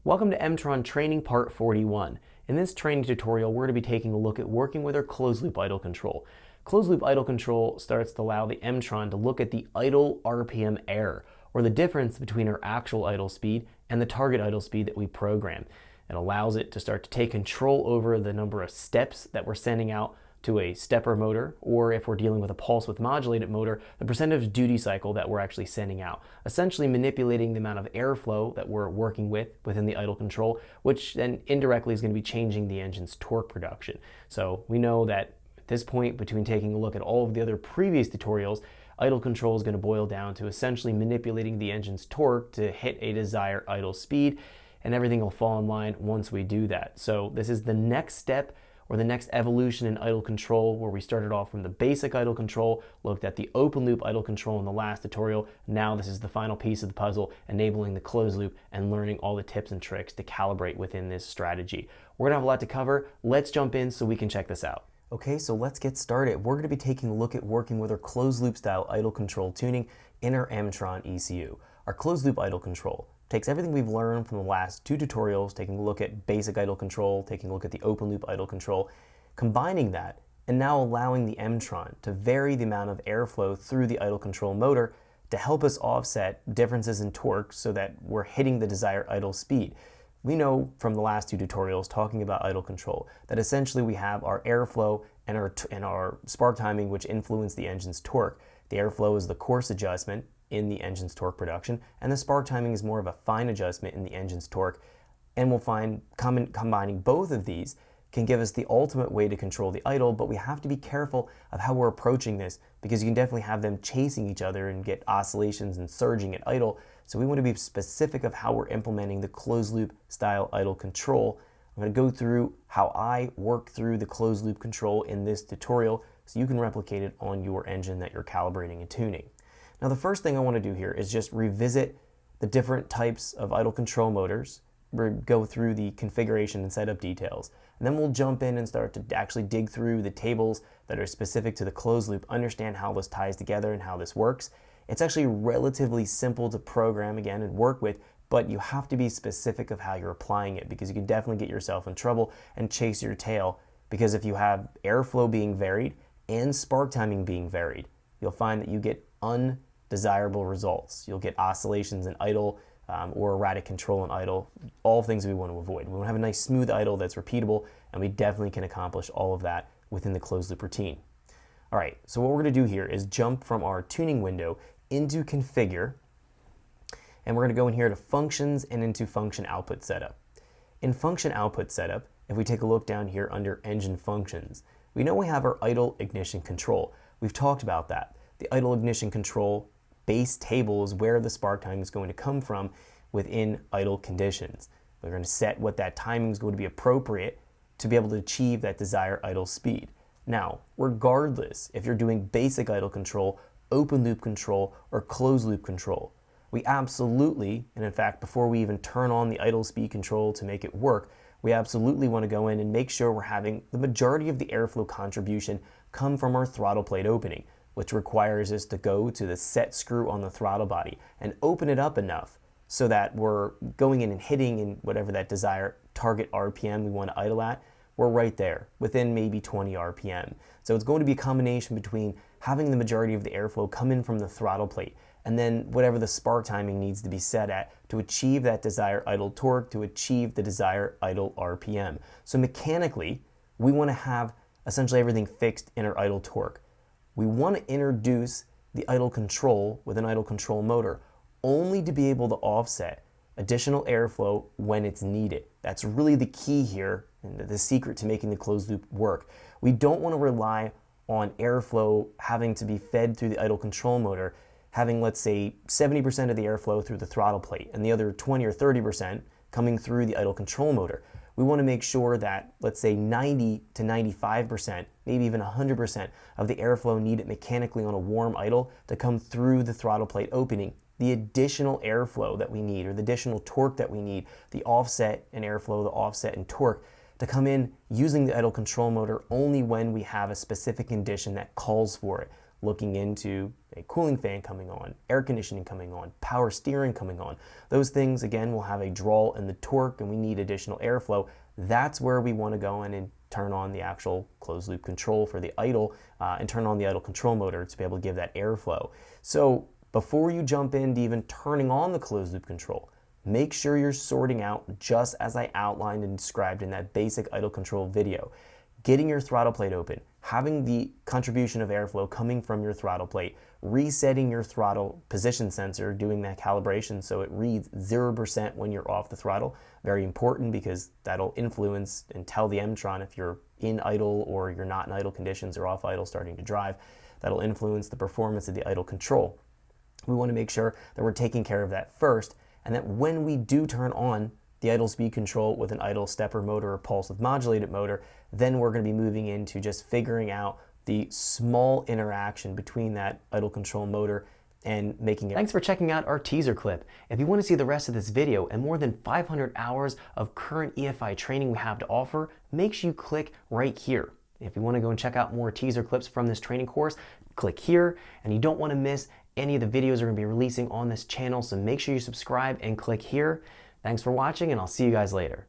Welcome to Emtron Training Part 41. In this training tutorial, we're going to be taking a look at working with our closed loop idle control. Closed loop idle control starts to allow the Emtron to look at the idle RPM error, or the difference between our actual idle speed and the target idle speed that we program. It allows it to start to take control over the number of steps that we're sending out to a stepper motor, or if we're dealing with a pulse width modulated motor, the percentage of duty cycle that we're actually sending out, essentially manipulating the amount of airflow that we're working with within the idle control, which then indirectly is going to be changing the engine's torque production. So we know that at this point, between taking a look at all of the other previous tutorials, idle control is going to boil down to essentially manipulating the engine's torque to hit a desired idle speed, and everything will fall in line once we do that. So this is the next step, or the next evolution in idle control, where we started off from the basic idle control, looked at the open loop idle control in the last tutorial. Now this is the final piece of the puzzle, enabling the closed loop and learning all the tips and tricks to calibrate within this strategy. We're gonna have a lot to cover. Let's jump in so we can check this out. Okay, so let's get started. We're gonna be taking a look at working with our closed loop style idle control tuning in our Emtron ECU. Our closed loop idle control takes everything we've learned from the last two tutorials, taking a look at basic idle control, taking a look at the open loop idle control, combining that, and now allowing the Emtron to vary the amount of airflow through the idle control motor to help us offset differences in torque so that we're hitting the desired idle speed. We know from the last two tutorials talking about idle control that essentially we have our airflow and our spark timing, which influence the engine's torque. The airflow is the coarse adjustment in the engine's torque production, and the spark timing is more of a fine adjustment in the engine's torque. And we'll find combining both of these can give us the ultimate way to control the idle, but we have to be careful of how we're approaching this, because you can definitely have them chasing each other and get oscillations and surging at idle. So we want to be specific of how we're implementing the closed loop style idle control. I'm going to go through how I work through the closed loop control in this tutorial so you can replicate it on your engine that you're calibrating and tuning. Now, the first thing I want to do here is just revisit the different types of idle control motors. We'll go through the configuration and setup details, and then we'll jump in and start to actually dig through the tables that are specific to the closed loop, understand how this ties together and how this works. It's actually relatively simple to program again and work with, but you have to be specific of how you're applying it, because you can definitely get yourself in trouble and chase your tail, because if you have airflow being varied and spark timing being varied, you'll find that you get undesirable results. You'll get oscillations in idle or erratic control in idle, all things we want to avoid. We want to have a nice smooth idle that's repeatable, and we definitely can accomplish all of that within the closed loop routine. All right, so what we're going to do here is jump from our tuning window into configure, and we're going to go in here to functions and into function output setup. In function output setup, if we take a look down here under engine functions, we know we have our idle ignition control. We've talked about that. The idle ignition control base table is where the spark timing is going to come from within idle conditions. We're going to set what that timing is going to be appropriate to be able to achieve that desired idle speed. Now, regardless if you're doing basic idle control, open loop control, or closed loop control, we absolutely, and in fact, before we even turn on the idle speed control to make it work, we absolutely want to go in and make sure we're having the majority of the airflow contribution come from our throttle plate opening, which requires us to go to the set screw on the throttle body and open it up enough so that we're going in and hitting in whatever that desired target RPM we want to idle at. We're right there within maybe 20 RPM. So it's going to be a combination between having the majority of the airflow come in from the throttle plate and then whatever the spark timing needs to be set at to achieve that desired idle torque, to achieve the desired idle RPM. So mechanically, we want to have essentially everything fixed in our idle torque. We want to introduce the idle control with an idle control motor only to be able to offset additional airflow when it's needed. That's really the key here and the secret to making the closed loop work. We don't want to rely on airflow having to be fed through the idle control motor, having, let's say, 70% of the airflow through the throttle plate and the other 20 or 30% coming through the idle control motor. We want to make sure that, let's say, 90 to 95%, maybe even 100% of the airflow needed mechanically on a warm idle to come through the throttle plate opening. The additional airflow that we need, or the additional torque that we need, the offset in airflow, the offset in torque, to come in using the idle control motor only when we have a specific condition that calls for it. looking into a cooling fan coming on, air conditioning coming on, power steering coming on. Those things, again, will have a draw in the torque and we need additional airflow. That's where we want to go in and turn on the actual closed loop control for the idle and turn on the idle control motor to be able to give that airflow. So before you jump into even turning on the closed loop control, make sure you're sorting out just as I outlined and described in that basic idle control video. Getting your throttle plate open, having the contribution of airflow coming from your throttle plate, resetting your throttle position sensor, doing that calibration so it reads 0% when you're off the throttle. Very important because that'll influence and tell the Emtron if you're in idle or you're not in idle conditions or off idle starting to drive. That'll influence the performance of the idle control. We want to make sure that we're taking care of that first, and that when we do turn on the idle speed control with an idle stepper motor or pulse width modulated motor, then we're going to be moving into just figuring out the small interaction between that idle control motor and making it. Thanks for checking out our teaser clip. If you want to see the rest of this video and more than 500 hours of current EFI training we have to offer, make sure you click right here. If you want to go and check out more teaser clips from this training course, click here, and you don't want to miss any of the videos we're going to be releasing on this channel, so make sure you subscribe and click here. Thanks for watching, and I'll see you guys later.